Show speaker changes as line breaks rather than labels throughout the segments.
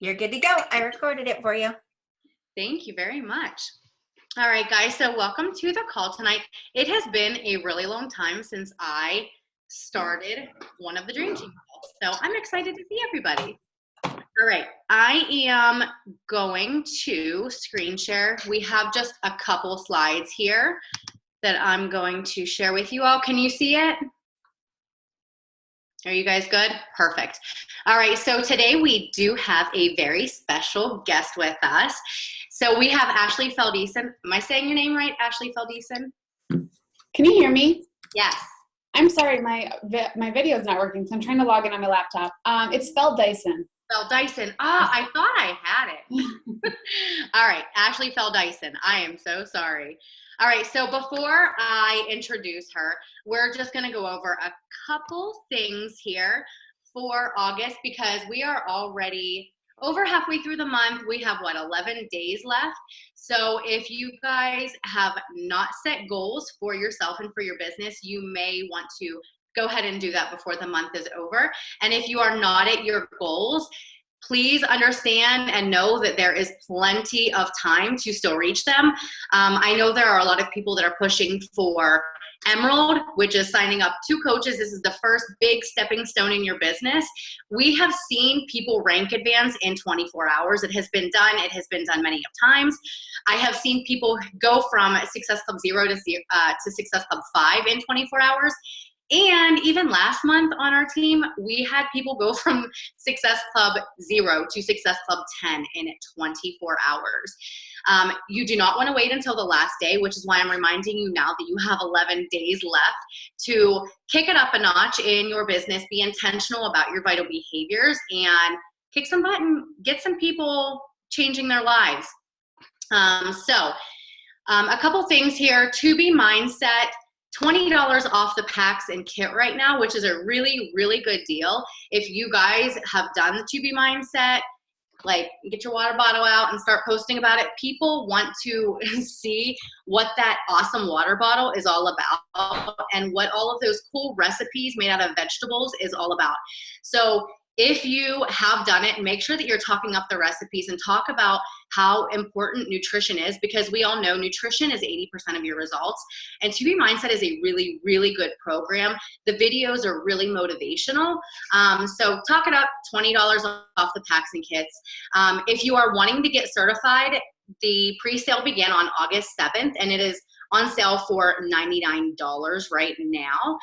You're good to go. I recorded it for you.
Thank you very much. All right, guys, so welcome to the call tonight. It has been a really long time since I started one of the Dream Team calls, so I'm excited to see everybody. All right, I am going to screen share. We have just a couple slides here that I'm going to share with you all. Can you see it? Are you guys good? Perfect. All right, so today we do have a very special guest with us. So we have Ashley Feldeisen. Am I saying your name right, Ashley Feldeisen?
Can you hear me?
Yes.
I'm sorry, my video is not working, so I'm trying to log in on my laptop. It's Feldeisen.
Feldeisen. I thought I had it. All right, Ashley Feldeisen. I am so sorry. All right, so before I introduce her, we're just going to go over a couple things here for August because we are already over halfway through the month. We have, 11 days left. So if you guys have not set goals for yourself and for your business, you may want to go ahead and do that before the month is over. And if you are not at your goals, please understand and know that there is plenty of time to still reach them. I know there are a lot of people that are pushing for Emerald, which is signing up 2 coaches. This is the first big stepping stone in your business. We have seen people rank advance in 24 hours. It has been done. It has been done many of times. I have seen people go from Success Club 0 to Success Club 5 in 24 hours. And even last month on our team, we had people go from Success Club 0 to Success Club 10 in 24 hours. You do not want to wait until the last day, which is why I'm reminding you now that you have 11 days left to kick it up a notch in your business, be intentional about your vital behaviors, and kick some butt and get some people changing their lives. A couple things here. To Be Mindset. $20 off the packs and kit right now, which is a really, really good deal. If you guys have done the To Be Mindset, like get your water bottle out and start posting about it. People want to see what that awesome water bottle is all about and what all of those cool recipes made out of vegetables is all about. So if you have done it, make sure that you're talking up the recipes and talk about how important nutrition is, because we all know nutrition is 80% of your results. And To Be Mindset is a really, really good program. The videos are really motivational. So talk it up, $20 off the packs and kits. If you are wanting to get certified, the pre-sale began on August 7th, and it is on sale for $99 right now.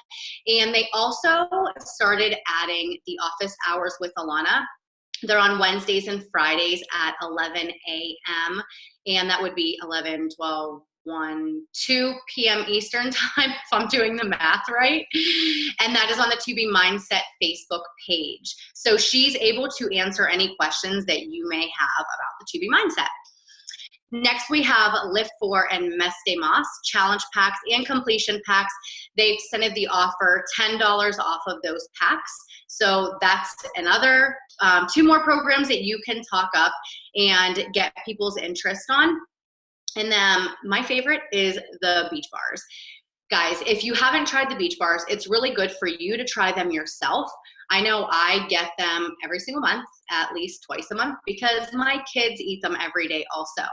And they also started adding the office hours with Alana. They're on Wednesdays and Fridays at 11 a.m. And that would be 11, 12, 1, 2 p.m. Eastern time, if I'm doing the math right. And that is on the To Be Mindset Facebook page. So she's able to answer any questions that you may have about the To Be Mindset. Next, we have Lift 4 and Mes de Mas challenge packs and completion packs. They extended the offer $10 off of those packs. So that's another 2 more programs that you can talk up and get people's interest on. And then my favorite is the beach bars. Guys, if you haven't tried the beach bars, it's really good for you to try them yourself. I know I get them every single month, at least twice a month, because my kids eat them every day also.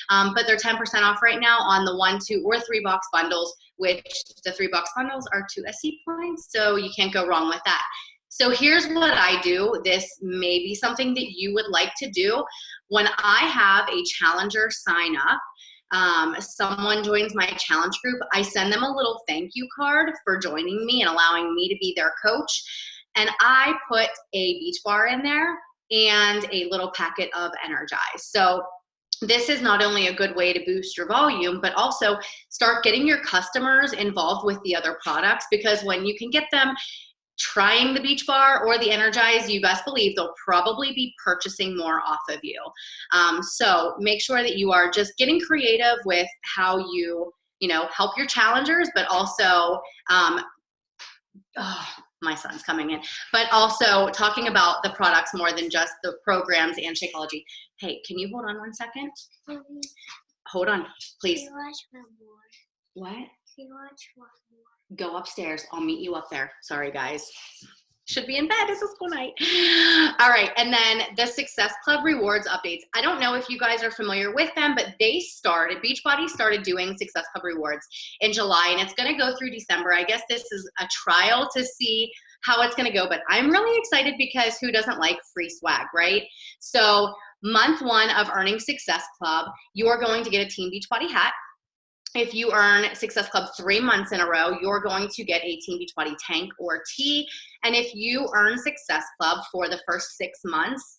But they're 10% off right now on the 1, 2, or 3 box bundles, which the 3 box bundles are 2 SC points, so you can't go wrong with that. So here's what I do. This may be something that you would like to do. When I have a challenger sign up, someone joins my challenge group, I send them a little thank you card for joining me and allowing me to be their coach. And I put a beach bar in there and a little packet of Energize. So this is not only a good way to boost your volume, but also start getting your customers involved with the other products, because when you can get them trying the beach bar or the Energize, you best believe they'll probably be purchasing more off of you. So make sure that you are just getting creative with how you help your challengers, but also, my son's coming in, but also talking about the products more than just the programs and Shakeology. Hey, can you hold on 1 second? Hold on, please.
Can you watch one more?
What?
Can you watch one more?
Go upstairs. I'll meet you up there. Sorry, guys. should be in bed. It's a school night. All right. And then the Success Club rewards updates. I don't know if you guys are familiar with them, but Beachbody started doing Success Club rewards in July, and it's going to go through December. I guess this is a trial to see how it's going to go, but I'm really excited because who doesn't like free swag, right? So month 1 of earning Success Club, you are going to get a Team Beachbody hat. If you earn Success Club 3 months in a row, you're going to get a Team Beachbody tank or tee. And if you earn Success Club for the first 6 months,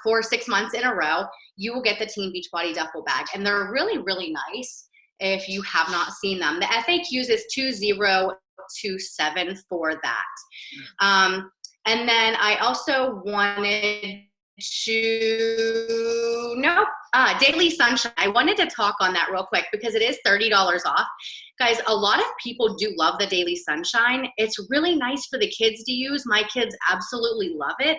for 6 months in a row, you will get the Team Beachbody duffel bag. And they're really, really nice if you have not seen them. The FAQs is 2027 for that. And then I also wanted Daily Sunshine. I wanted to talk on that real quick because it is $30 off. Guys, a lot of people do love the Daily Sunshine. It's really nice for the kids to use. My kids absolutely love it.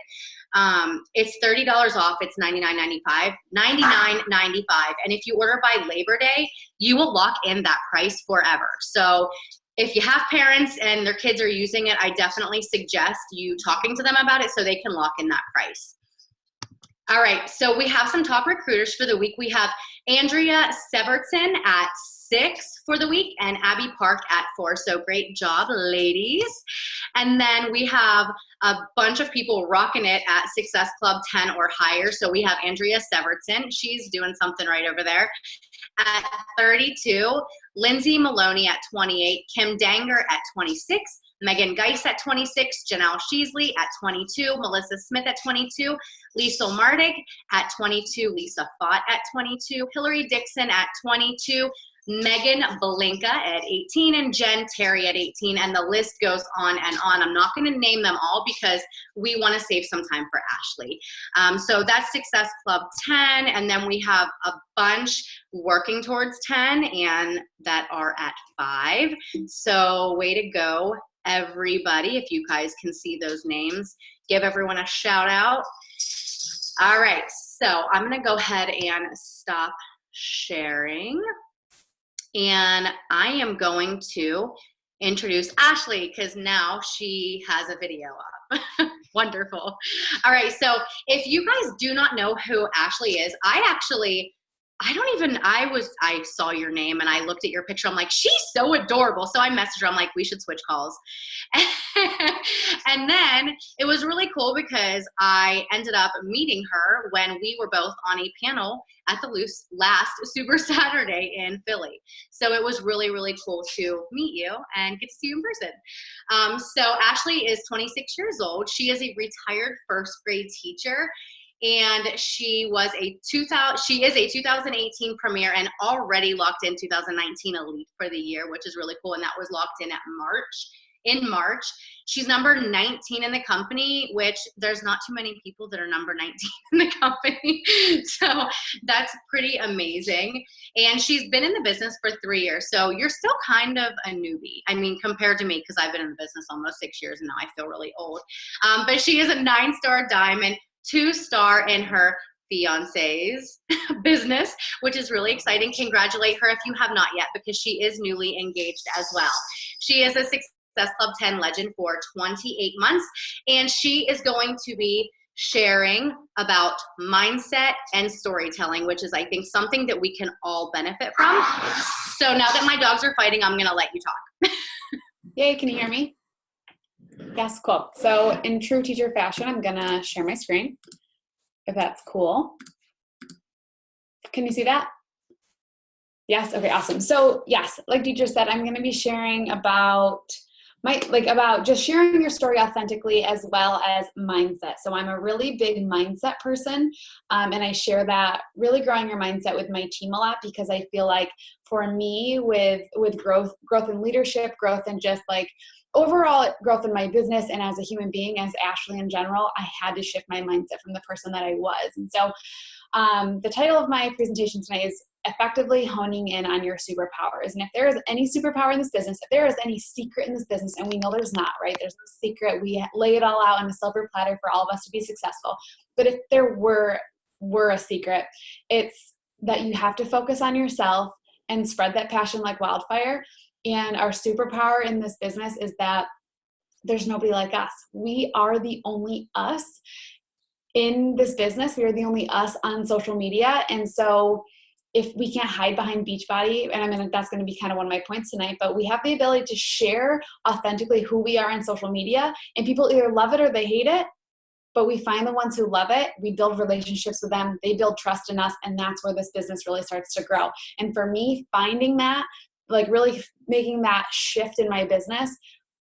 It's $30 off. It's $99.95. And if you order by Labor Day, you will lock in that price forever. So if you have parents and their kids are using it, I definitely suggest you talking to them about it so they can lock in that price. All right, so we have some top recruiters for the week. We have Andrea Severtson at 6 for the week and Abby Park at 4. So great job, ladies. And then we have a bunch of people rocking it at Success Club 10 or higher. So we have Andrea Severtson. She's doing something right over there at 32. Lindsay Maloney at 28. Kim Danger at 26. Megan Geis at 26, Janelle Sheasley at 22, Melissa Smith at 22, Lisa Mardig at 22, Lisa Fott at 22, Hillary Dixon at 22, Megan Belinka at 18, and Jen Terry at 18, and the list goes on and on. I'm not going to name them all because we want to save some time for Ashley. So that's Success Club 10, and then we have a bunch working towards 10 and that are at 5. So way to go, everybody. If you guys can see those names, give everyone a shout out. All right, so I'm going to go ahead and stop sharing. And I am going to introduce Ashley because now she has a video up. Wonderful. All right, so if you guys do not know who Ashley is, I saw your name and I looked at your picture. I'm like, she's so adorable. So I messaged her. I'm like, we should switch calls. And then it was really cool because I ended up meeting her when we were both on a panel at the last Super Saturday in Philly. So it was really, really cool to meet you and get to see you in person. So Ashley is 26 years old. She is a retired first grade teacher. And she is a 2018 premier and already locked in 2019 elite for the year, which is really cool. And that was locked in in March. She's number 19 in the company, which there's not too many people that are number 19 in the company. So that's pretty amazing. And she's been in the business for 3 years. So you're still kind of a newbie. I mean, compared to me, because I've been in the business almost 6 years and now I feel really old. But she is a 9-star diamond, 2-star in her fiance's business, which is really exciting. Congratulate her if you have not yet, because she is newly engaged as well. She is a Success Club 10 legend for 28 months, and she is going to be sharing about mindset and storytelling, which is, I think, something that we can all benefit from. So now that my dogs are fighting, I'm going to let you talk.
Yay, can you hear me? Yes, cool. So in true teacher fashion, I'm going to share my screen, if that's cool. Can you see that? Yes? Okay, awesome. So yes, like teacher said, I'm going to be sharing about just sharing your story authentically as well as mindset. So I'm a really big mindset person, and I share that really growing your mindset with my team a lot, because I feel like for me with growth in leadership, growth and just like overall growth in my business and as a human being, as Ashley in general, I had to shift my mindset from the person that I was. And so the title of my presentation tonight is Effectively Honing In on Your Superpowers. And if there is any superpower in this business, if there is any secret in this business, and we know there's not, right? There's no secret. We lay it all out on a silver platter for all of us to be successful. But if there were a secret, it's that you have to focus on yourself and spread that passion like wildfire. And our superpower in this business is that there's nobody like us. We are the only us in this business. We are the only us on social media. And so if we can't hide behind Beachbody, and I mean, that's going to be kind of one of my points tonight, but we have the ability to share authentically who we are on social media, and people either love it or they hate it, but we find the ones who love it, we build relationships with them, they build trust in us, and that's where this business really starts to grow. And for me, finding that, like really making that shift in my business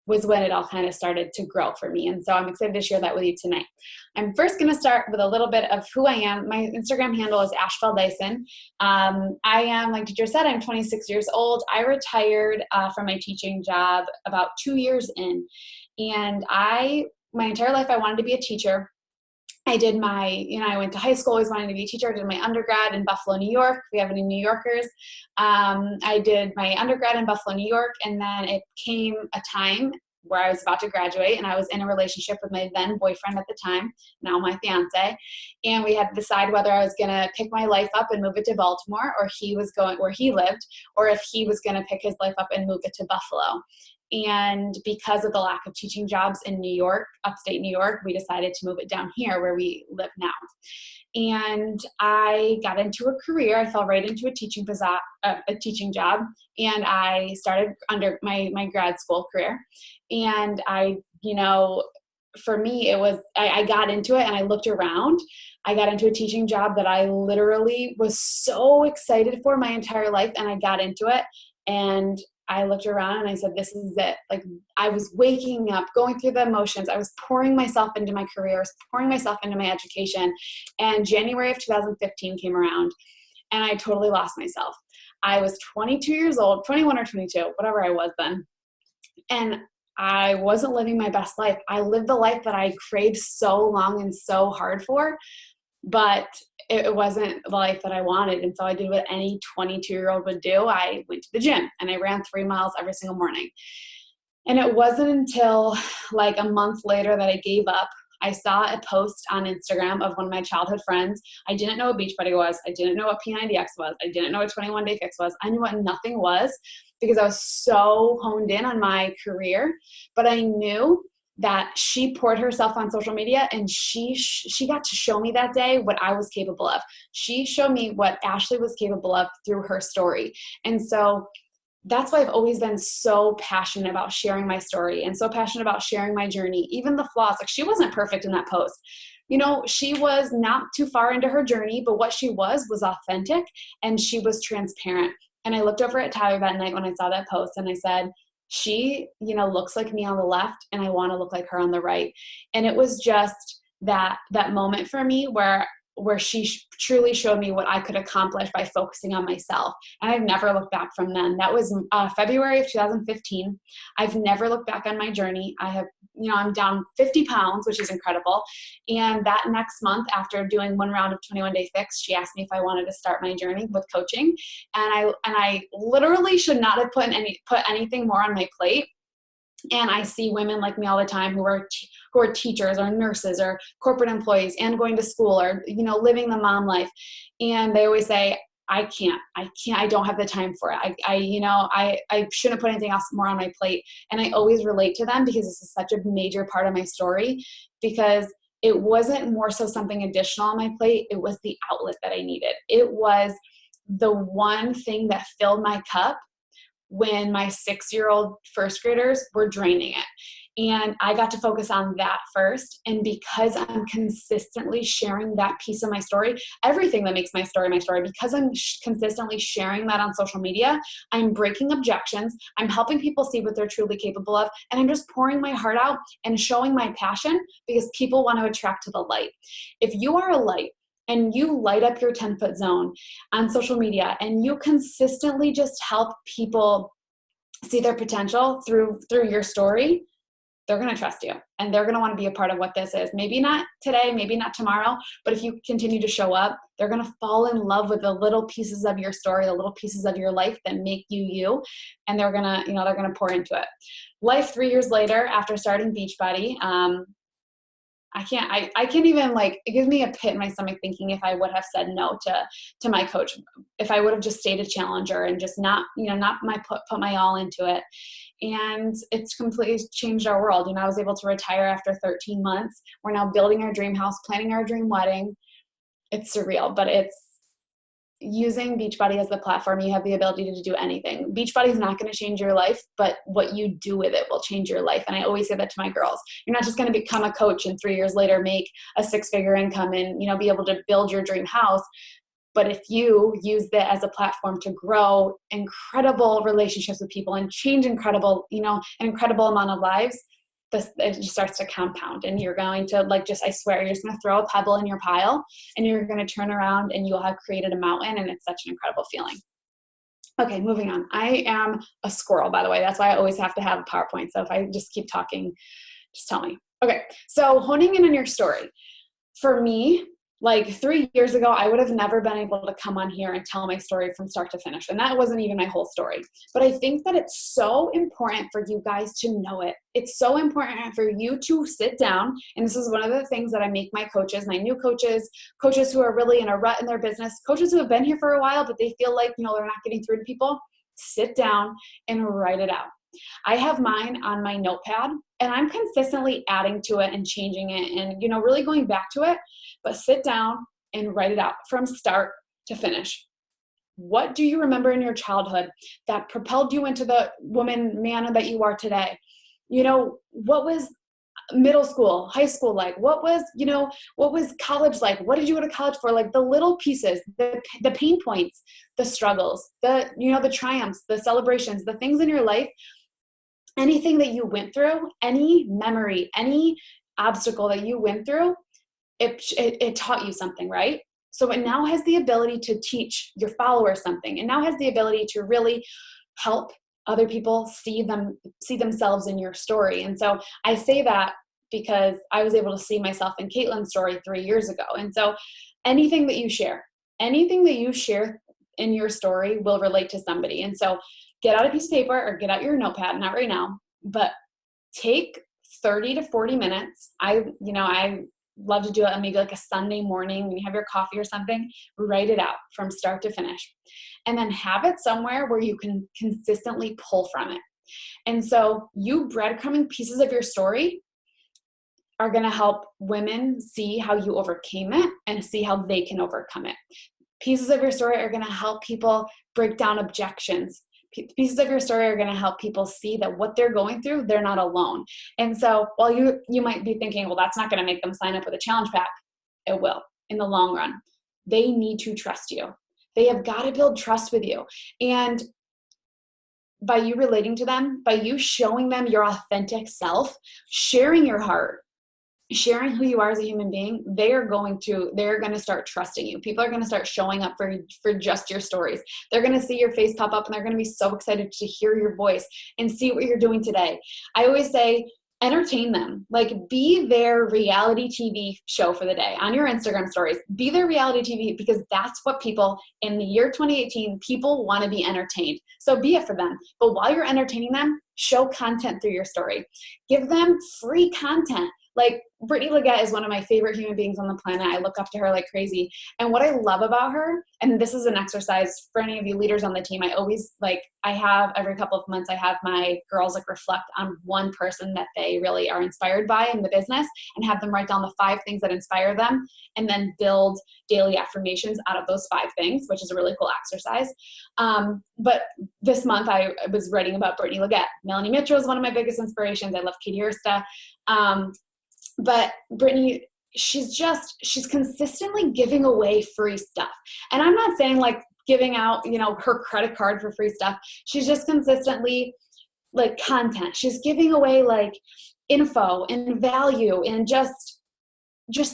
was when it all kind of started to grow for me. And so I'm excited to share that with you tonight. I'm first going to start with a little bit of who I am. My Instagram handle is Feldeisen. I am, like teacher said, I'm 26 years old. I retired from my teaching job about 2 years in. And my entire life, I wanted to be a teacher. I did I went to high school always wanting to be a teacher. I did my undergrad in Buffalo, New York. We have any New Yorkers. I did my undergrad in Buffalo, New York, and then it came a time where I was about to graduate, and I was in a relationship with my then boyfriend at the time, now my fiance, and we had to decide whether I was going to pick my life up and move it to Baltimore, or he was going where he lived, or if he was going to pick his life up and move it to Buffalo. And because of the lack of teaching jobs in New York, upstate New York, we decided to move it down here where we live now. And I got into a career. I fell right into a teaching job, and I started under my grad school career. And for me, it was, I got into it and I looked around. I got into a teaching job that I literally was so excited for my entire life, and I got into it, and I looked around and I said, this is it. Like, I was waking up, going through the emotions. I was pouring myself into my career, pouring myself into my education. And January of 2015 came around, and I totally lost myself. I was 22 years old, 21 or 22, whatever I was then. And I wasn't living my best life. I lived the life that I craved so long and so hard for, but it wasn't the life that I wanted. And so I did what any 22-year-old would do. I went to the gym and I ran 3 miles every single morning. And it wasn't until like a month later that I gave up. I saw a post on Instagram of one of my childhood friends. I didn't know what Beachbody was. I didn't know what P90X was. I didn't know what 21 Day Fix was. I knew what nothing was because I was so honed in on my career. But I knew that she poured herself on social media, and she got to show me that day what I was capable of. She showed me what Ashley was capable of through her story. And so that's why I've always been so passionate about sharing my story and so passionate about sharing my journey, even the flaws. Like, she wasn't perfect in that post. She was not too far into her journey, but what she was authentic, and she was transparent. And I looked over at Tyler that night when I saw that post, and I said, she, looks like me on the left, and I want to look like her on the right. And it was just that moment for me where she truly showed me what I could accomplish by focusing on myself. And I've never looked back from then. That was February of 2015. I've never looked back on my journey. I have, I'm down 50 pounds, which is incredible. And that next month, after doing one round of 21 Day Fix, she asked me if I wanted to start my journey with coaching. And I literally should not have put anything more on my plate. And I see women like me all the time who are teachers or nurses or corporate employees and going to school or, living the mom life. And they always say, I don't have the time for it. I shouldn't put anything else more on my plate. And I always relate to them because this is such a major part of my story, because it wasn't more so something additional on my plate. It was the outlet that I needed. It was the one thing that filled my cup when my 6-year-old first graders were draining it. And I got to focus on that first. And because I'm consistently sharing that piece of my story, everything that makes my story, because I'm consistently sharing that on social media, I'm breaking objections. I'm helping people see what they're truly capable of. And I'm just pouring my heart out and showing my passion, because people want to attract to the light. If you are a light, and you light up your 10-foot zone on social media, and you consistently just help people see their potential through your story, they're going to trust you, and they're going to want to be a part of what this is. Maybe not today, maybe not tomorrow, but if you continue to show up, they're going to fall in love with the little pieces of your story, the little pieces of your life that make you you, and they're going to pour into it. Life 3 years later, after starting Beachbody, I can't even, like, it gives me a pit in my stomach thinking if I would have said no to my coach, if I would have just stayed a challenger and just not put my all into it. And it's completely changed our world. I was able to retire after 13 months. We're now building our dream house, planning our dream wedding. It's surreal, but it's using Beachbody as the platform. You have the ability to do anything. Beachbody is not going to change your life, but what you do with it will change your life. And I always say that to my girls. You're not just going to become a coach and 3 years later make a 6-figure income and, be able to build your dream house. But if you use that as a platform to grow incredible relationships with people and change an incredible amount of lives, it just starts to compound, and you're going to, I swear, you're just going to throw a pebble in your pile and you're going to turn around and you'll have created a mountain, and it's such an incredible feeling. Okay, moving on. I am a squirrel, by the way. That's why I always have to have a PowerPoint. So if I just keep talking, just tell me. Okay, so honing in on your story. For me, 3 years ago, I would have never been able to come on here and tell my story from start to finish. And that wasn't even my whole story. But I think that it's so important for you guys to know it. It's so important for you to sit down. And this is one of the things that I make my coaches, my new coaches who are really in a rut in their business, coaches who have been here for a while, but they feel like, they're not getting through to people. Sit down and write it out. I have mine on my notepad, and I'm consistently adding to it and changing it and, really going back to it. But sit down and write it out from start to finish. What do you remember in your childhood that propelled you into the man that you are today? What was middle school, high school like? What was college like? What did you go to college for? The little pieces, the pain points, the struggles, the triumphs, the celebrations, the things in your life. Anything that you went through, any memory, any obstacle that you went through, it taught you something, right? So it now has the ability to teach your followers something. It now has the ability to really help other people see themselves in your story. And so I say that because I was able to see myself in Caitlin's story 3 years ago. And so anything that you share in your story will relate to somebody. And so get out a piece of paper or get out your notepad, not right now, but take 30 to 40 minutes. I love to do it on maybe a Sunday morning when you have your coffee or something. Write it out from start to finish. And then have it somewhere where you can consistently pull from it. And so you breadcrumbing pieces of your story are going to help women see how you overcame it and see how they can overcome it. Pieces of your story are going to help people break down objections. Pieces of your story are going to help people see that what they're going through, they're not alone. And so while you might be thinking, well, that's not going to make them sign up with a challenge pack, it will in the long run. They need to trust you. They have got to build trust with you. And by you relating to them, by you showing them your authentic self, sharing your heart, sharing who you are as a human being, they're going to start trusting you. People are going to start showing up for just your stories. They're going to see your face pop up and they're going to be so excited to hear your voice and see what you're doing today. I always say, entertain them. Be their reality TV show for the day on your Instagram stories. Be their reality TV, because that's what people in the year 2018, people want to be entertained. So be it for them. But while you're entertaining them, show content through your story. Give them free content. Brittany Leggett is one of my favorite human beings on the planet. I look up to her like crazy. And what I love about her, and this is an exercise for any of you leaders on the team, I have every couple of months, I have my girls reflect on one person that they really are inspired by in the business and have them write down the 5 things that inspire them and then build daily affirmations out of those 5 things, which is a really cool exercise. But this month I was writing about Brittany Leggett. Melanie Mitchell is one of my biggest inspirations. I love Katie Ursta. But Brittany, she's consistently giving away free stuff. And I'm not saying giving out, her credit card for free stuff. She's just consistently content. She's giving away info and value and just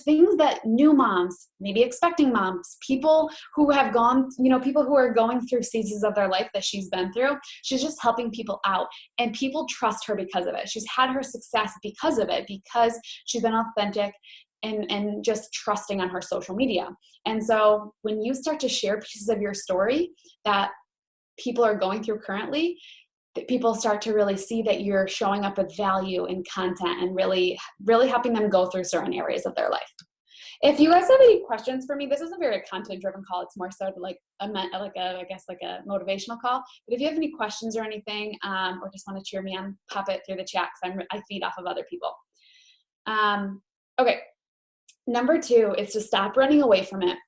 things that new moms, maybe expecting moms, people who have gone, people who are going through seasons of their life that she's been through. She's just helping people out, and people trust her because of it. She's had her success because of it, because she's been authentic and just trusting on her social media. And so when you start to share pieces of your story that people are going through currently, that people start to really see that you're showing up with value in content and really, really helping them go through certain areas of their life. If you guys have any questions for me, this is a very content-driven call. It's more so like a motivational call. But if you have any questions or anything, or just want to cheer me on, pop it through the chat because I feed off of other people. Okay. Number 2 is to stop running away from it.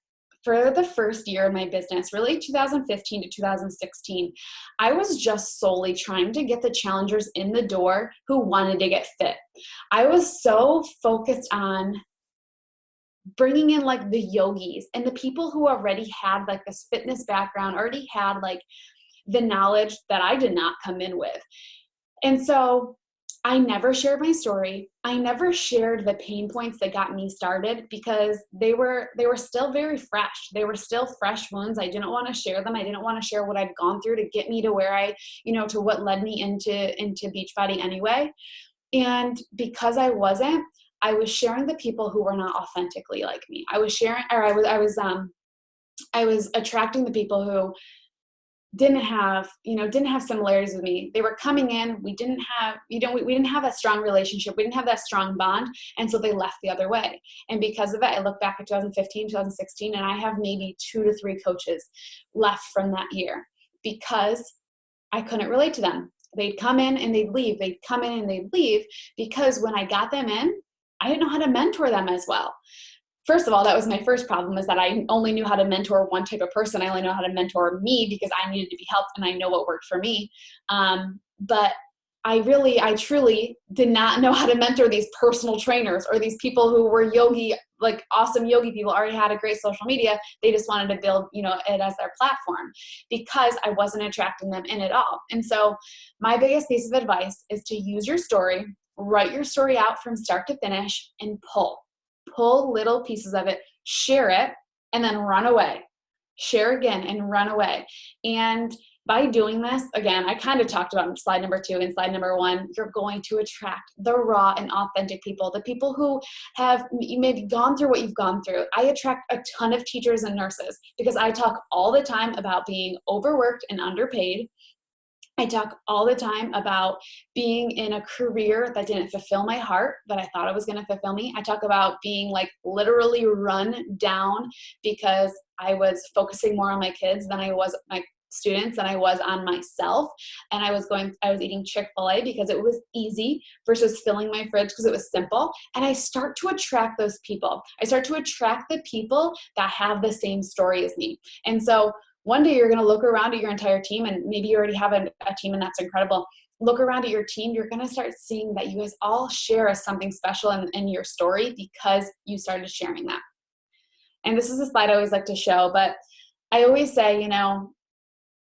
For the first year of my business, really 2015 to 2016, I was just solely trying to get the challengers in the door who wanted to get fit. I was so focused on bringing in like the yogis and the people who already had like this fitness background, already had like the knowledge that I did not come in with. And so I never shared my story. I never shared the pain points that got me started because they were still very fresh. They were still fresh wounds. I didn't want to share them. I didn't want to share what I'd gone through to get me to where to what led me into Beachbody anyway. And because I was sharing the people who were not authentically like me. I was attracting the people who didn't have similarities with me. They were coming in. We didn't have that strong relationship. We didn't have that strong bond. And so they left the other way. And because of it, I look back at 2015, 2016, and I have maybe 2 to 3 coaches left from that year because I couldn't relate to them. They'd come in and they'd leave. They'd come in and they'd leave because when I got them in, I didn't know how to mentor them as well. First of all, that was my first problem, is that I only knew how to mentor one type of person. I only know how to mentor me because I needed to be helped and I know what worked for me. But I truly did not know how to mentor these personal trainers or these people who were awesome yogi people, already had a great social media. They just wanted to build, it as their platform because I wasn't attracting them in at all. And so my biggest piece of advice is to use your story, write your story out from start to finish and pull little pieces of it, share it, and then run away. Share again and run away. And by doing this, again, I kind of talked about slide number 2 and slide number 1, you're going to attract the raw and authentic people, the people who have maybe gone through what you've gone through. I attract a ton of teachers and nurses because I talk all the time about being overworked and underpaid. I talk all the time about being in a career that didn't fulfill my heart, that I thought it was going to fulfill me. I talk about being literally run down because I was focusing more on my kids than I was my students, than I was on myself. And I was eating Chick-fil-A because it was easy versus filling my fridge because it was simple. And I start to attract those people. I start to attract the people that have the same story as me. And so one day you're going to look around at your entire team, and maybe you already have a team and that's incredible. Look around at your team. You're going to start seeing that you guys all share something special in your story because you started sharing that. And this is a slide I always like to show, but I always say,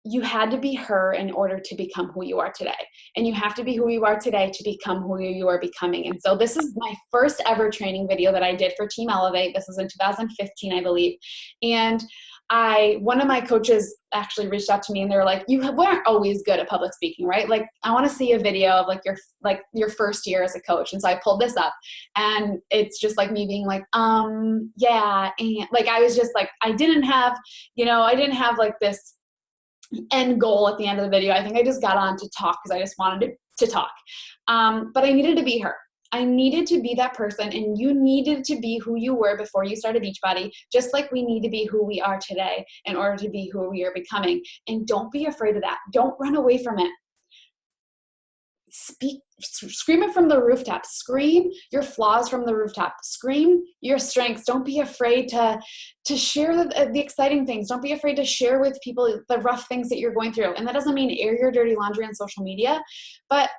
you had to be her in order to become who you are today. And you have to be who you are today to become who you are becoming. And so this is my first ever training video that I did for Team Elevate. This was in 2015, I believe. And one of my coaches actually reached out to me and they were like, you weren't always good at public speaking, right? I want to see a video of your first year as a coach. And so I pulled this up and it's just me being yeah. And I was just I didn't have this end goal at the end of the video. I think I just got on to talk because I just wanted to talk. But I needed to be her. I needed to be that person, and you needed to be who you were before you started Beachbody, just like we need to be who we are today in order to be who we are becoming. And don't be afraid of that. Don't run away from it. Scream it from the rooftop. Scream your flaws from the rooftop. Scream your strengths. Don't be afraid to share the exciting things. Don't be afraid to share with people the rough things that you're going through. And that doesn't mean air your dirty laundry on social media, but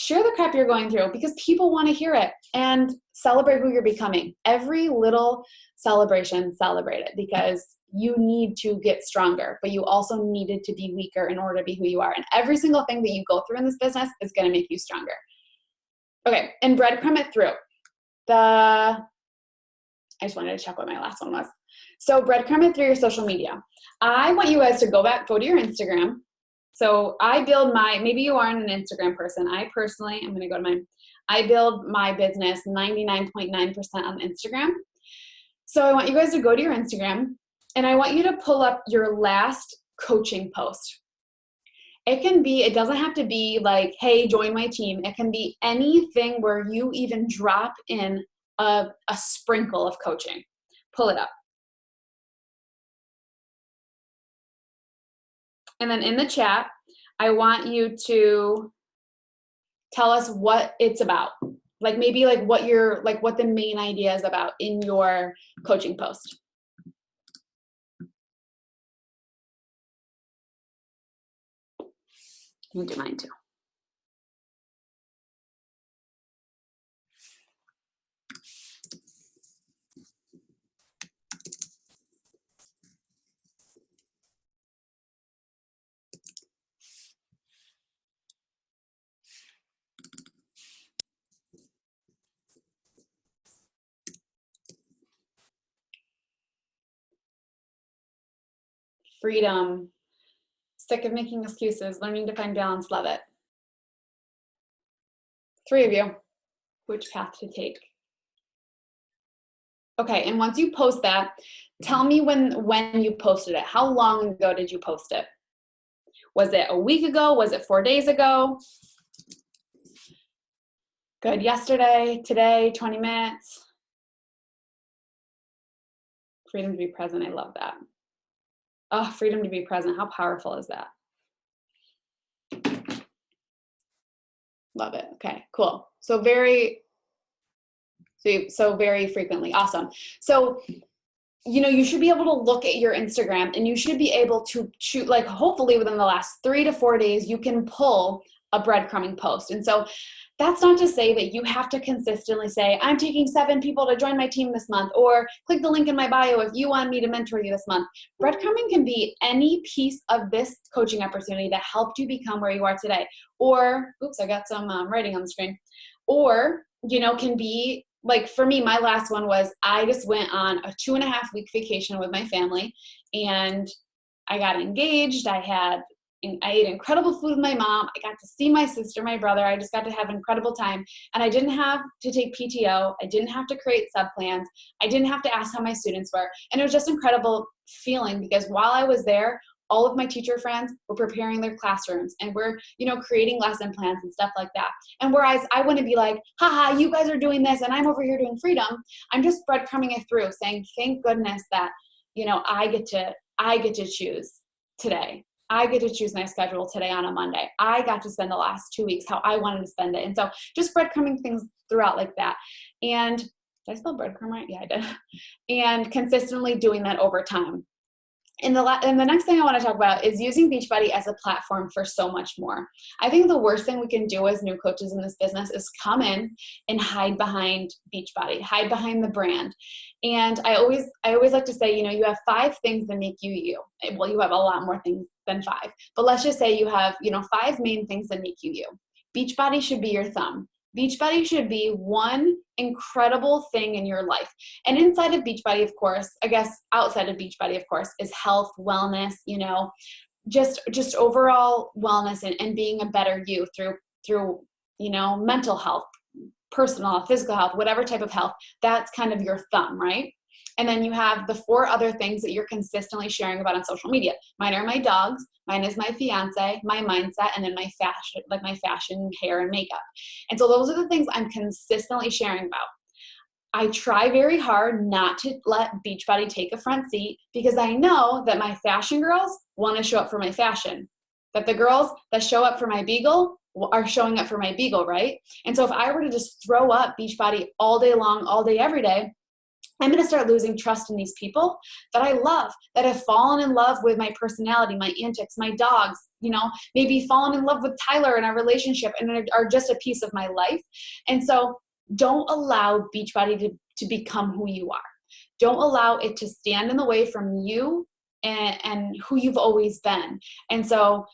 share the crap you're going through because people want to hear it, and celebrate who you're becoming. Every little celebration, celebrate it because you need to get stronger, but you also needed to be weaker in order to be who you are. And every single thing that you go through in this business is going to make you stronger. Okay, and breadcrumb it through. I just wanted to check what my last one was. So breadcrumb it through your social media. I want you guys to go to your Instagram. So I build maybe you aren't an Instagram person. I personally, I'm going to go to mine. I build my business 99.9% on Instagram. So I want you guys to go to your Instagram and I want you to pull up your last coaching post. it doesn't have to be like, hey, join my team. It can be anything where you even drop in a sprinkle of coaching. Pull it up. And then in the chat, I want you to tell us what it's about. Like maybe like what the main idea is about in your coaching post. You can do mine too. Freedom. Sick of making excuses. Learning to find balance. Love it. 3 of you. Which path to take? Okay, and once you post that, tell me when you posted it. How long ago did you post it? Was it a week ago? Was it 4 days ago? Good. Yesterday, today, 20 minutes. Freedom to be present. I love that. Oh, freedom to be present. How powerful is that? Love it. Okay, cool. So very frequently. Awesome. So, you should be able to look at your Instagram and you should be able to choose, like hopefully within the last 3 to 4 days, you can pull a breadcrumbing post. And so that's not to say that you have to consistently say, I'm taking 7 people to join my team this month, or click the link in my bio if you want me to mentor you this month. Breadcrumbing can be any piece of this coaching opportunity that helped you become where you are today. Or, oops, I got some writing on the screen. Or, can be, like for me, my last one was I just went on a 2.5-week vacation with my family and I got engaged. I ate incredible food with my mom. I got to see my sister, my brother. I just got to have an incredible time. And I didn't have to take PTO. I didn't have to create sub-plans. I didn't have to ask how my students were. And it was just an incredible feeling because while I was there, all of my teacher friends were preparing their classrooms and we're, creating lesson plans and stuff like that. And whereas I wouldn't be like, haha, you guys are doing this and I'm over here doing freedom. I'm just breadcrumbing it through saying, thank goodness that, I get to choose today. I get to choose my schedule today on a Monday. I got to spend the last 2 weeks how I wanted to spend it. And so just breadcrumbing things throughout like that. And did I spell breadcrumb right? Yeah, I did. And consistently doing that over time. And the next thing I want to talk about is using Beachbody as a platform for so much more. I think the worst thing we can do as new coaches in this business is come in and hide behind Beachbody, hide behind the brand. And I always like to say, you have 5 things that make you you. Well, you have a lot more things than 5, but let's just say you have, 5 main things that make you you. Beachbody should be your thumb. Beachbody should be one incredible thing in your life. And inside of Beachbody, of course, I guess outside of Beachbody, of course, is health, wellness, just overall wellness and being a better you through mental health, personal health, physical health, whatever type of health. That's kind of your thumb, right? And then you have the 4 other things that you're consistently sharing about on social media. Mine are my dogs, mine is my fiance, my mindset, and then my fashion, hair, and makeup. And so those are the things I'm consistently sharing about. I try very hard not to let Beachbody take a front seat because I know that my fashion girls want to show up for my fashion. That the girls that show up for my Beagle are showing up for my Beagle, right? And so if I were to just throw up Beachbody all day long, all day, every day, I'm going to start losing trust in these people that I love, that have fallen in love with my personality, my antics, my dogs, maybe fallen in love with Tyler in our relationship and are just a piece of my life. And so don't allow Beachbody to become who you are. Don't allow it to stand in the way from you and who you've always been. And so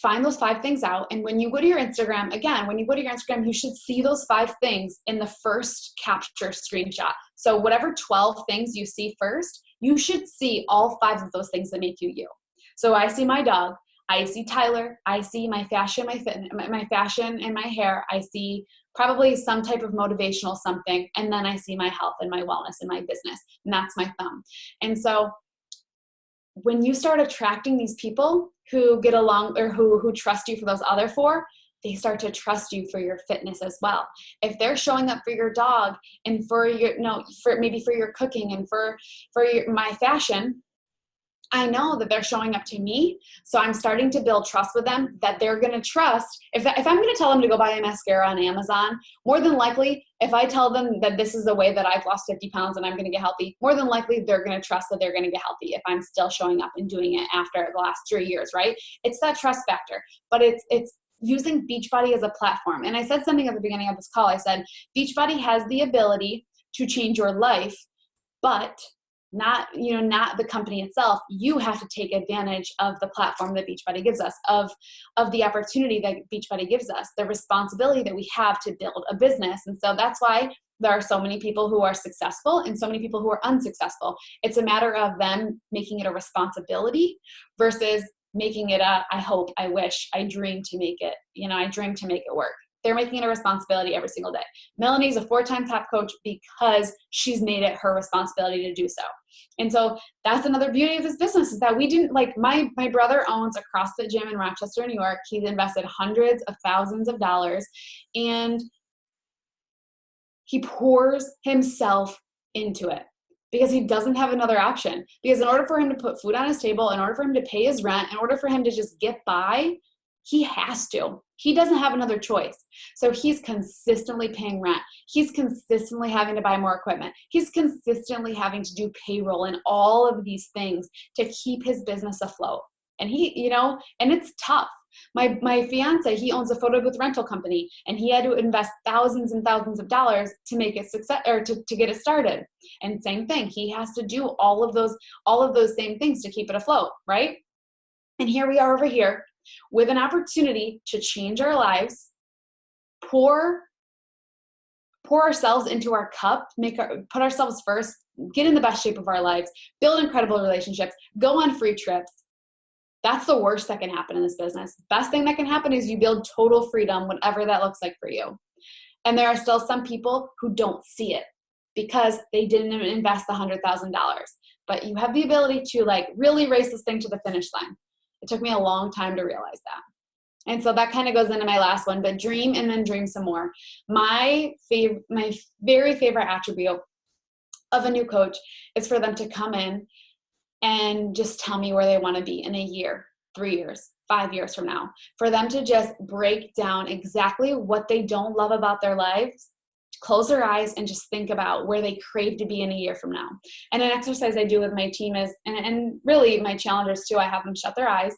find those 5 things out. And when you go to your Instagram, you should see those 5 things in the first capture screenshot. So whatever 12 things you see first, you should see all 5 of those things that make you you. So I see my dog, I see Tyler, I see my fashion, my fashion and my hair, I see probably some type of motivational something, and then I see my health and my wellness and my business, and that's my thumb. And so when you start attracting these people who get along or who trust you for those other 4, they start to trust you for your fitness as well. If they're showing up for your dog and for your, for maybe for your cooking and for my fashion, I know that they're showing up to me. So I'm starting to build trust with them that they're going to trust. If I'm going to tell them to go buy a mascara on Amazon, more than likely, if I tell them that this is the way that I've lost 50 pounds and I'm going to get healthy, more than likely they're going to trust that they're going to get healthy if I'm still showing up and doing it after the last 3 years, right? It's that trust factor, but it's using Beachbody as a platform. And I said something at the beginning of this call. I said, Beachbody has the ability to change your life, but not the company itself. You have to take advantage of the platform that Beachbody gives us, of the opportunity that Beachbody gives us, the responsibility that we have to build a business. And so that's why there are so many people who are successful and so many people who are unsuccessful. It's a matter of them making it a responsibility versus making it a, I hope, I wish, I dream to make it, I dream to make it work. They're making it a responsibility every single day. Melanie's a 4-time top coach because she's made it her responsibility to do so. And so that's another beauty of this business is that we didn't, like, my brother owns a CrossFit gym in Rochester, New York. He's invested hundreds of thousands of dollars and he pours himself into it because he doesn't have another option. Because in order for him to put food on his table, in order for him to pay his rent, in order for him to just get by, he has to. He doesn't have another choice. So he's consistently paying rent. He's consistently having to buy more equipment. He's consistently having to do payroll and all of these things to keep his business afloat. And he, and it's tough. My fiance, he owns a photo booth rental company and he had to invest thousands and thousands of dollars to make it success or to get it started. And same thing, he has to do all of those same things to keep it afloat, right? And here we are over here with an opportunity to change our lives, pour ourselves into our cup, put ourselves first, get in the best shape of our lives, build incredible relationships, go on free trips. That's the worst that can happen in this business. Best thing that can happen is you build total freedom, whatever that looks like for you. And there are still some people who don't see it because they didn't invest the $100,000. But you have the ability to really race this thing to the finish line. It took me a long time to realize that. And so that kind of goes into my last one, but dream and then dream some more. My very favorite attribute of a new coach is for them to come in and just tell me where they want to be in a year, 3 years, 5 years from now. For them to just break down exactly what they don't love about their lives, close their eyes and just think about where they crave to be in a year from now. And an exercise I do with my team is, and really my challengers too, I have them shut their eyes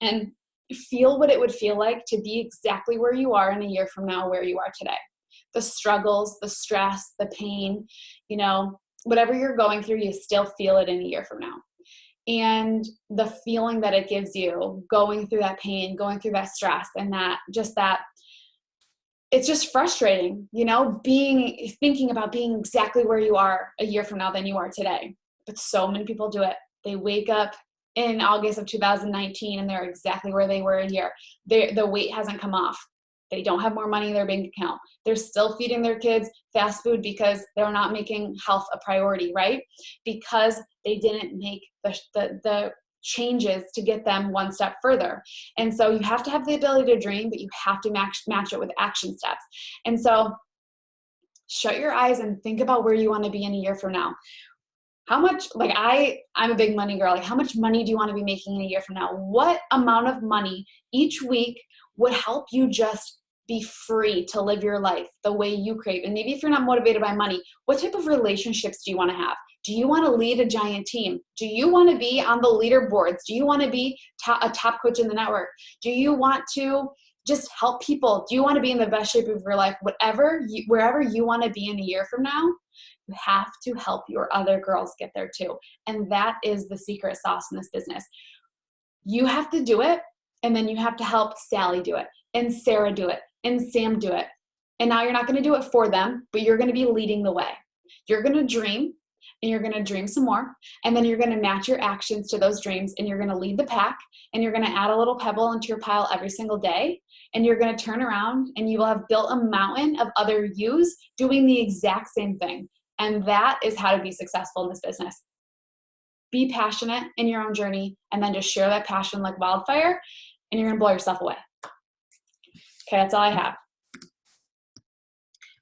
and feel what it would feel like to be exactly where you are in a year from now, where you are today. The struggles, the stress, the pain, whatever you're going through, you still feel it in a year from now. And the feeling that it gives you going through that pain, going through that stress, and it's just frustrating, thinking about being exactly where you are a year from now than you are today. But so many people do it. They wake up in August of 2019 and they're exactly where they were a year. The weight hasn't come off. They don't have more money in their bank account. They're still feeding their kids fast food because they're not making health a priority, right? Because they didn't make the changes to get them one step further. And so you have to have the ability to dream, but you have to match it with action steps. And so shut your eyes and think about where you want to be in a year from now. How much, I'm a big money girl. How much money do you want to be making in a year from now? What amount of money each week would help you just be free to live your life the way you crave? And maybe if you're not motivated by money, what type of relationships do you want to have? Do you want to lead a giant team? Do you want to be on the leaderboards? Do you want to be a top coach in the network? Do you want to just help people? Do you want to be in the best shape of your life? Wherever you want to be in a year from now, you have to help your other girls get there too. And that is the secret sauce in this business. You have to do it, and then you have to help Sally do it, and Sarah do it, and Sam do it. And now you're not going to do it for them, but you're going to be leading the way. You're going to dream, and you're going to dream some more, and then you're going to match your actions to those dreams, and you're going to lead the pack, and you're going to add a little pebble into your pile every single day, and you're going to turn around, and you will have built a mountain of other yous doing the exact same thing. And that is how to be successful in this business. be passionate in your own journey, and then just share that passion like wildfire, and you're going to blow yourself away. Okay, that's all I have.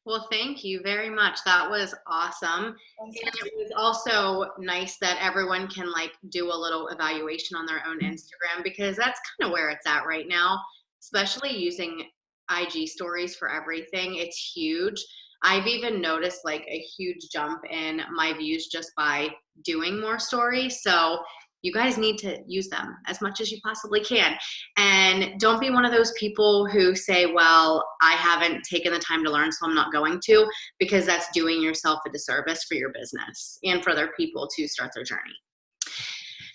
Well, thank you very much. That was awesome. And it was also nice that everyone can like do a little evaluation on their own Instagram, because that's kind of where it's at right now, especially using IG stories for everything. It's huge. I've even noticed like a huge jump in my views just by doing more stories. So you guys need to use them as much as you possibly can. And don't be one of those people who say, well, I haven't taken the time to learn, so I'm not going to, because that's doing yourself a disservice for your business and for other people to start their journey.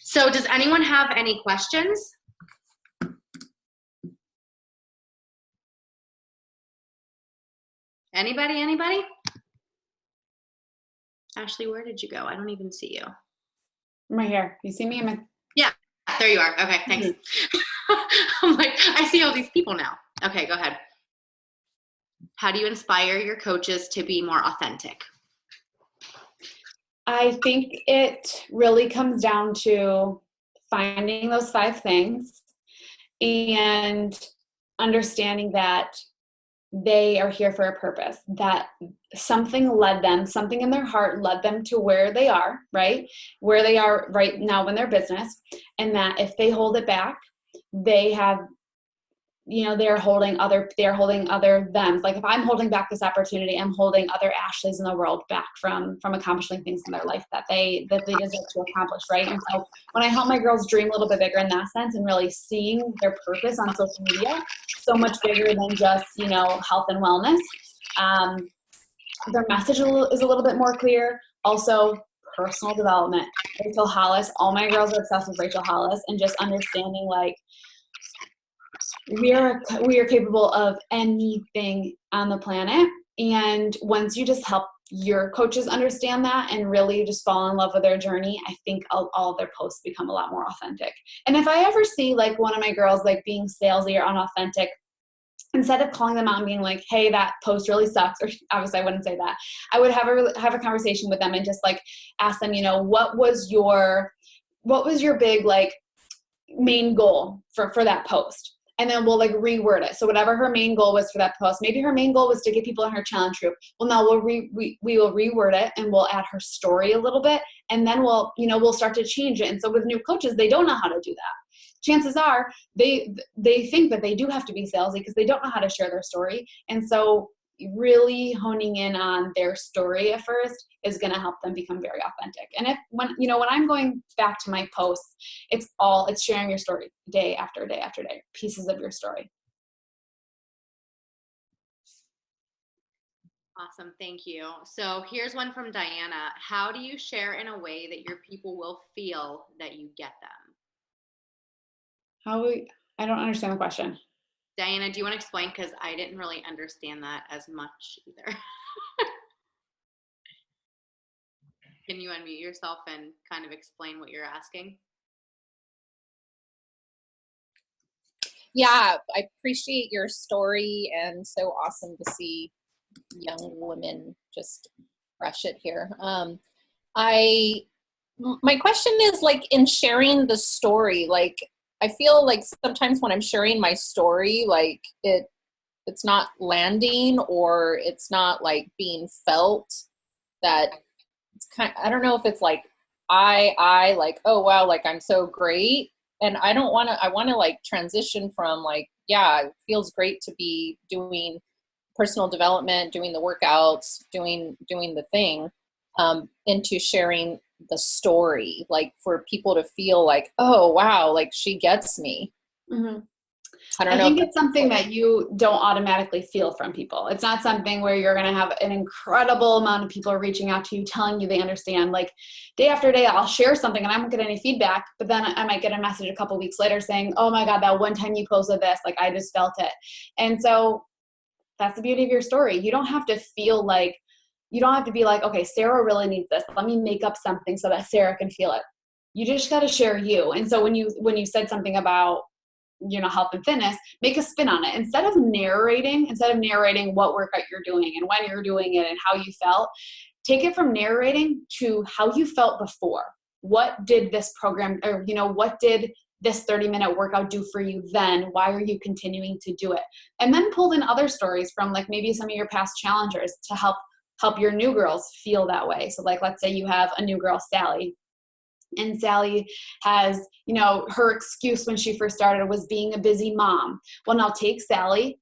So does anyone have any questions? Anybody? Ashley, where did you go? I don't even see you.
I'm right here. You see me?
Yeah, there you are. Okay, thanks. I'm like, I see all these people now. Okay, go ahead. How do you inspire your coaches to be more authentic?
I think it really comes down to finding those 5 things and understanding that they are here for a purpose, that something in their heart led them to where they are, right? Where they are right now in their business. And that if they hold it back, they have, they're holding other thems. Like if I'm holding back this opportunity, I'm holding other Ashleys in the world back from accomplishing things in their life that they deserve to accomplish, right? And so when I help my girls dream a little bit bigger in that sense and really seeing their purpose on social media, so much bigger than just, health and wellness, their message is a little bit more clear. Also, personal development. Rachel Hollis, all my girls are obsessed with Rachel Hollis, and just understanding like, we are capable of anything on the planet. And once you just help your coaches understand that and really just fall in love with their journey, I think all of their posts become a lot more authentic. And if I ever see like one of my girls like being salesy or unauthentic, instead of calling them out and being like, hey, that post really sucks, or obviously I wouldn't say that, I would have a conversation with them and just like ask them, what was your big like main goal for that post? And then we'll like reword it. So whatever her main goal was for that post, maybe her main goal was to get people in her challenge group. Well, now we will reword it and we'll add her story a little bit, and then we'll start to change it. And so with new coaches, they don't know how to do that. Chances are they think that they do have to be salesy because they don't know how to share their story. And so really honing in on their story at first is going to help them become very authentic. And when I'm going back to my posts, it's sharing your story day after day after day, pieces of your story.
Awesome. Thank you. So here's one from Diana. How do you share in a way that your people will feel that you get them?
I don't understand the question.
Diana, do you want to explain? Because I didn't really understand that as much either. Can you unmute yourself and kind of explain what you're asking?
Yeah, I appreciate your story, and so awesome to see young women just crush it here. My question is like in sharing the story, like I feel like sometimes when I'm sharing my story, like it's not landing or it's not like being felt, that it's I don't know if it's like I like, oh wow, like I'm so great. And I want to like transition from like, yeah, it feels great to be doing personal development, doing the workouts, doing the thing, into sharing the story, like for people to feel like, oh wow, like she gets me.
Mm-hmm.
I
think it's something that you don't automatically feel from people. It's not something where you're going to have an incredible amount of people reaching out to you, telling you they understand. Like day after day, I'll share something and I won't get any feedback, but then I might get a message a couple weeks later saying, oh my God, that one time you posted this, like I just felt it. And so that's the beauty of your story. You don't have to feel like, you don't have to be like, okay, Sarah really needs this. Let me make up something so that Sarah can feel it. You just got to share you. And so when you said something about, health and fitness, make a spin on it. Instead of narrating what workout you're doing and when you're doing it and how you felt, take it from narrating to how you felt before. what did this program, or, you know, what did this 30-minute workout do for you then? Why are you continuing to do it? And then pulled in other stories from like maybe some of your past challengers to help your new girls feel that way. So like, let's say you have a new girl, Sally, and Sally has, you know, her excuse when she first started was being a busy mom. Well, now take Sally,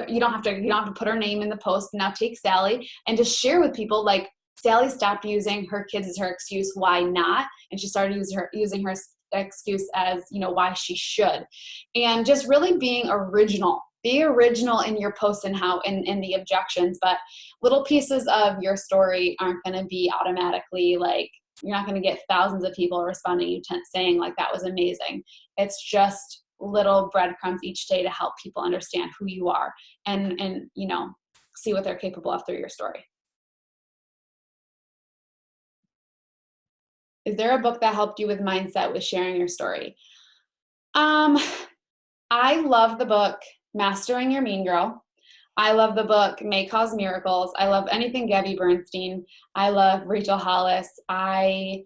you don't have to put her name in the post. Now take Sally and just share with people, like, Sally stopped using her kids as her excuse. Why not? And she started using her excuse as, you know, why she should. And just really being original. Be original in your posts and how in the objections, but little pieces of your story aren't going to be automatically like, you're not going to get thousands of people responding you saying like, that was amazing. It's just little breadcrumbs each day to help people understand who you are and you know, see what they're capable of through your story. Is there a book that helped you with mindset with sharing your story? I love the book Mastering Your Mean Girl. I love the book May Cause Miracles. I love anything Gabby Bernstein. I love Rachel Hollis. I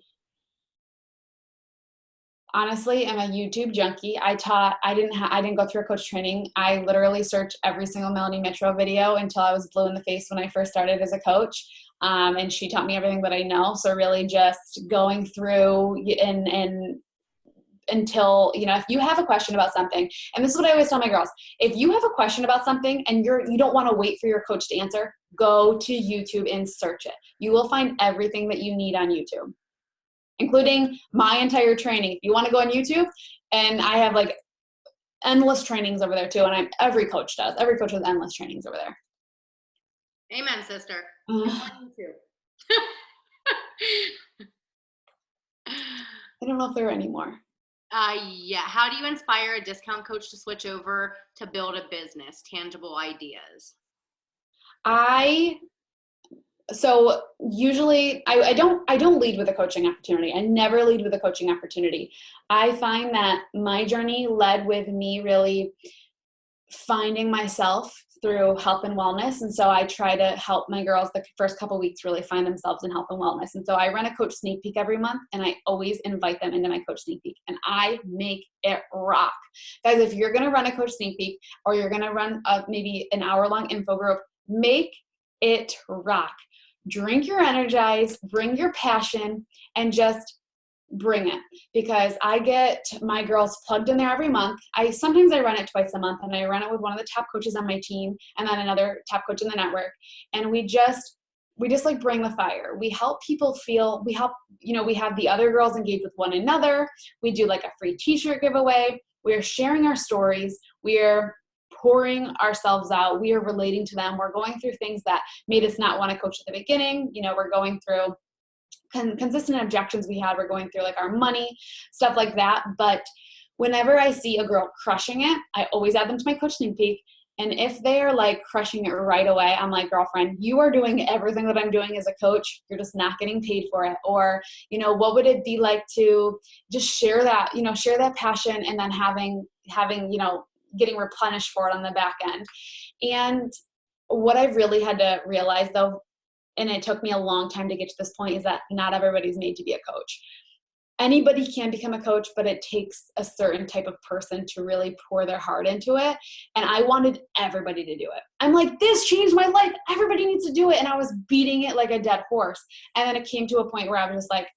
honestly am a YouTube junkie. I didn't go through a coach training. I literally searched every single Melanie Mitro video until I was blue in the face when I first started as a coach. And she taught me everything that I know. So really just going through and until, you know, if you have a question about something, and this is what I always tell my girls, if you have a question about something and you don't want to wait for your coach to answer, go to YouTube and search it. You will find everything that you need on YouTube, including my entire training. If you want to go on YouTube, and I have like endless trainings over there too, and every coach has endless trainings over there.
Amen, sister. You're on YouTube.
I don't know if there are any more.
Yeah. How do you inspire a discount coach to switch over to build a business? Tangible ideas.
So usually I don't lead with a coaching opportunity. I never lead with a coaching opportunity. I find that my journey led with me really finding myself through health and wellness. And so I try to help my girls the first couple weeks really find themselves in health and wellness. And so I run a coach sneak peek every month, and I always invite them into my coach sneak peek, and I make it rock. Guys, if you're going to run a coach sneak peek, or you're going to run maybe an hour-long info group, make it rock. Drink your Energize, bring your passion, and just bring it, because I get my girls plugged in there every month. Sometimes I run it twice a month, and I run it with one of the top coaches on my team and then another top coach in the network. And we just like bring the fire. We help people feel, we have the other girls engage with one another. We do like a free t-shirt giveaway. We're sharing our stories. We're pouring ourselves out. We are relating to them. We're going through things that made us not want to coach at the beginning. You know, we're going through consistent objections we had. We're going through like our money, stuff like that. But whenever I see a girl crushing it, I always add them to my coach sneak peek. And if they're like crushing it right away, I'm like, girlfriend, you are doing everything that I'm doing as a coach. You're just not getting paid for it. Or, you know, what would it be like to just share that passion, and then having, you know, getting replenished for it on the back end. And what I've really had to realize though, and it took me a long time to get to this point, is that not everybody's made to be a coach. Anybody can become a coach, but it takes a certain type of person to really pour their heart into it. And I wanted everybody to do it. I'm like, this changed my life. Everybody needs to do it. And I was beating it like a dead horse. And then it came to a point where I was just like,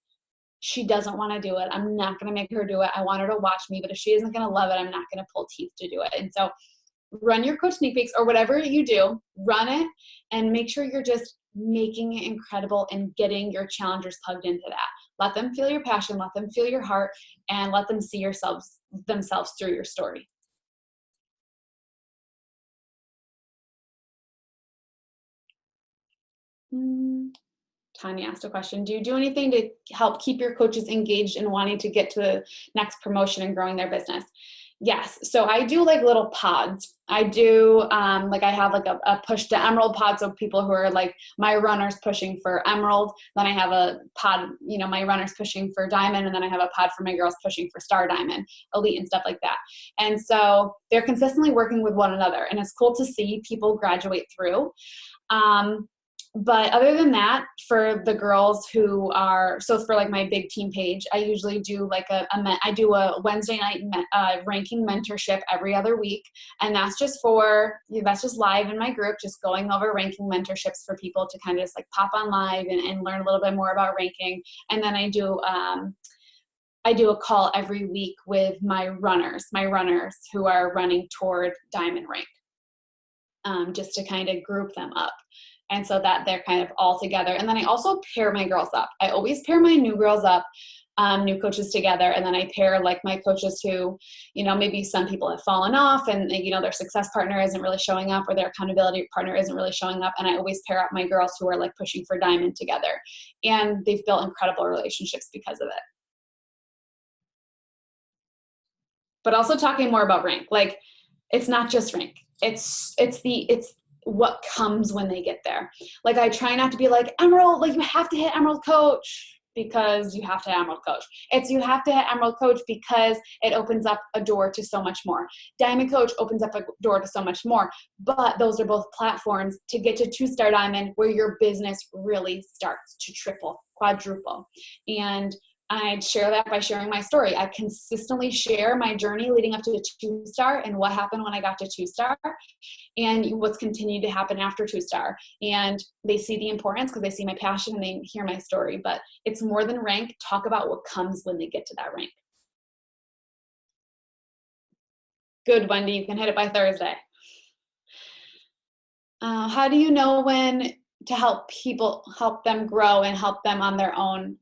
she doesn't want to do it. I'm not going to make her do it. I want her to watch me, but if she isn't going to love it, I'm not going to pull teeth to do it. And so run your coach sneak peeks, or whatever you do, run it, and make sure you're just making it incredible and getting your challengers plugged into that. Let them feel your passion, let them feel your heart, and let them see themselves through your story. Tanya asked a question. Do you do anything to help keep your coaches engaged and wanting to get to the next promotion and growing their business? Yes. So I do like little pods. I do like I have like a push to emerald pod. So people who are like my runners pushing for emerald, then I have a pod, you know, my runners pushing for diamond. And then I have a pod for my girls pushing for star diamond, elite, and stuff like that. And so they're consistently working with one another, and it's cool to see people graduate through. But other than that, for the girls who are, so for like my big team page, I usually do like I do a Wednesday night ranking mentorship every other week. And that's just live in my group, just going over ranking mentorships for people to kind of just like pop on live and learn a little bit more about ranking. And then I do a call every week with my runners who are running toward Diamond rank, just to kind of group them up. And so that they're kind of all together. And then I also pair my girls up. I always pair my new girls up, new coaches together. And then I pair like my coaches who, maybe some people have fallen off and, their success partner isn't really showing up or their accountability partner isn't really showing up. And I always pair up my girls who are like pushing for Diamond together. And they've built incredible relationships because of it. But also talking more about rank, like it's not just rank. It's what comes when they get there. Like I try not to be like, Emerald, like you have to hit Emerald Coach because you have to hit Emerald Coach. It's you have to hit Emerald Coach because it opens up a door to so much more. Diamond Coach opens up a door to so much more. But those are both platforms to get to 2-star Diamond where your business really starts to triple, quadruple. And I'd share that by sharing my story. I consistently share my journey leading up to the 2-star and what happened when I got to 2-star and what's continued to happen after 2-star. And they see the importance because they see my passion and they hear my story. But it's more than rank. Talk about what comes when they get to that rank. Good, Wendy. You can hit it by Thursday. How do you know when to help them grow and help them on their own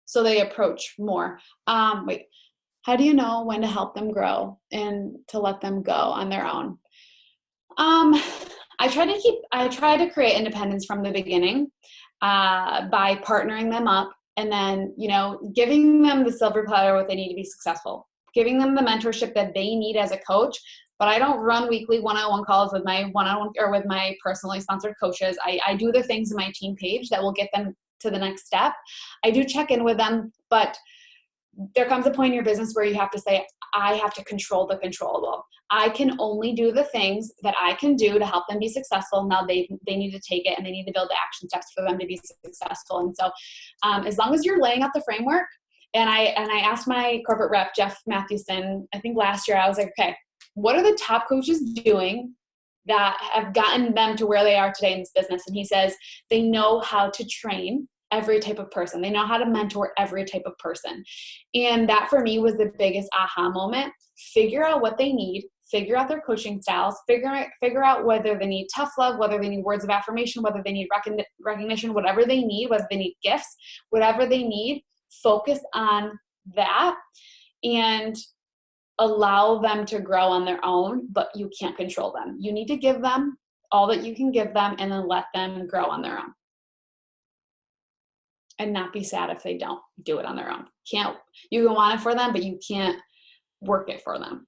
so they approach more? How do you know when to help them grow and to let them go on their own? I try to create independence from the beginning by partnering them up and then, giving them the silver platter what they need to be successful, giving them the mentorship that they need as a coach. But I don't run weekly one-on-one calls with my one-on-one or with my personally sponsored coaches. I do the things in my team page that will get them to the next step. I do check in with them, but there comes a point in your business where you have to say, I have to control the controllable. I can only do the things that I can do to help them be successful. Now they need to take it and they need to build the action steps for them to be successful. And so as long as you're laying out the framework, and I asked my corporate rep, Jeff Matthewson, I think last year, I was like, okay, what are the top coaches doing that have gotten them to where they are today in this business? And he says, they know how to train every type of person. They know how to mentor every type of person. And that for me was the biggest aha moment. Figure out what they need, figure out their coaching styles, figure out whether they need tough love, whether they need words of affirmation, whether they need recognition, whatever they need, whether they need gifts, whatever they need, focus on that and allow them to grow on their own, but you can't control them. You need to give them all that you can give them and then let them grow on their own. And not be sad if they don't do it on their own. You can want it for them, but you can't work it for them.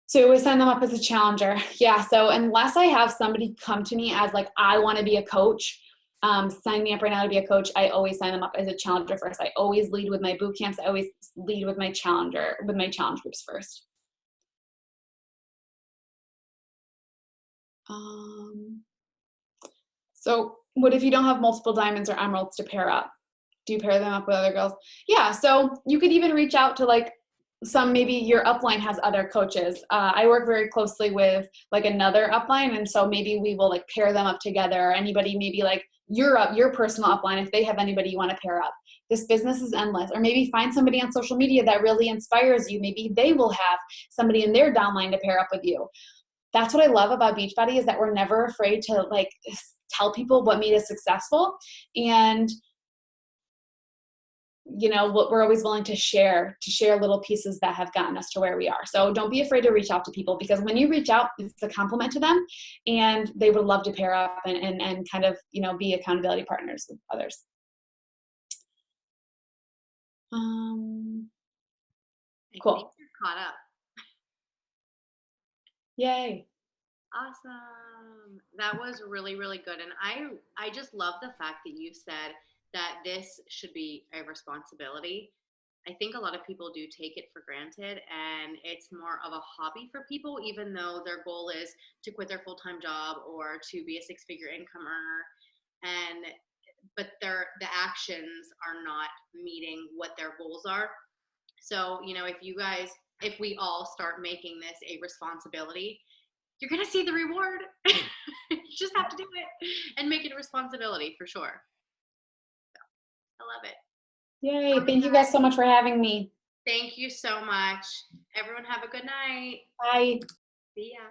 So you always sign them up as a challenger. Yeah, so unless I have somebody come to me as like, I want to be a coach, sign me up right now to be a coach, I always sign them up as a challenger first. I always lead with my boot camps. I always lead with my challenge groups first. So what if you don't have multiple diamonds or emeralds to pair up? Do you pair them up with other girls? Yeah, so you could even reach out to like maybe your upline has other coaches. I work very closely with like another upline, and so maybe we will like pair them up together, or anybody maybe like your personal upline, if they have anybody you want to pair up. This business is endless. Or maybe find somebody on social media that really inspires you. Maybe they will have somebody in their downline to pair up with you. That's what I love about Beachbody, is that we're never afraid to like tell people what made us successful. And what we're always willing to share little pieces that have gotten us to where we are. So don't be afraid to reach out to people, because when you reach out, it's a compliment to them and they would love to pair up and kind of, be accountability partners with others. Cool.
I think you're caught up.
Yay.
Awesome. That was really, really good. And I just love the fact that you said that this should be a responsibility. I think a lot of people do take it for granted, and it's more of a hobby for people, even though their goal is to quit their full-time job or to be a six-figure income earner. But the actions are not meeting what their goals are. So, if we all start making this a responsibility, you're going to see the reward. You just have to do it and make it a responsibility for sure. So, I love it.
Yay. Thank you guys so much for having me.
Thank you so much. Everyone have a good night.
Bye.
See ya.